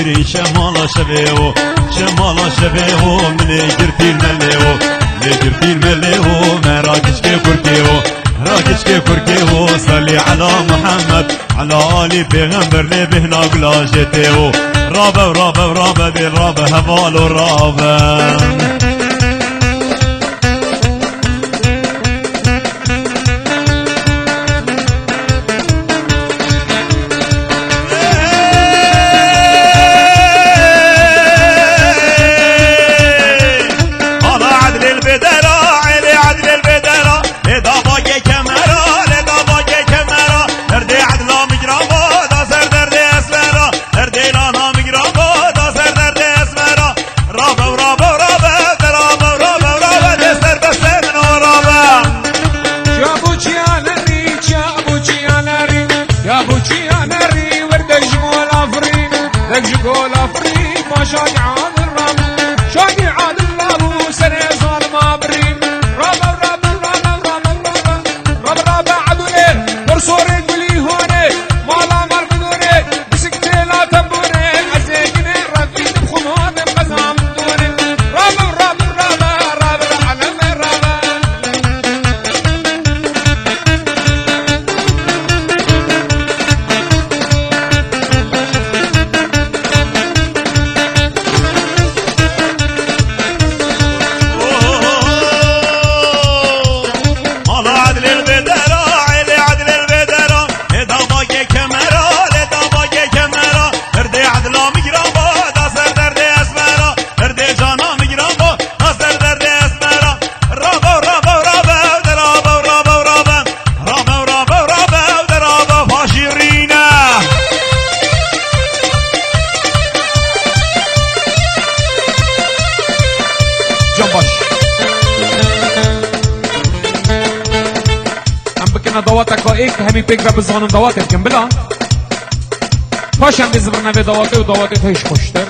شيرين شمالا شبيو شمالا شبيو من يجرتي المليو يجرتي المليو ما راكش كيف كركيو راكش كيف كركيو صلي على محمد على آل پیغمبر لي بهنا قلاجتيو رابا رابا رابا بالرابا هفالو رابا جقول افريق ما شاقي عاد الرام شاقي عاد الله سنة ظالم ابريم رابا رابا رابا رابا رابا رابا رابا عدوني برسوري قولي هوني مالا مار بدوني بسكتي لا تنبوني عزيقني رفيد بخمود بقزام دوني رابا رابا رابا رابا علم رابا دواتك ایک همی پیگر بزانم دواتت کن بلا پاشم بزبرنه به دواته و دواتت هیچ خوشتر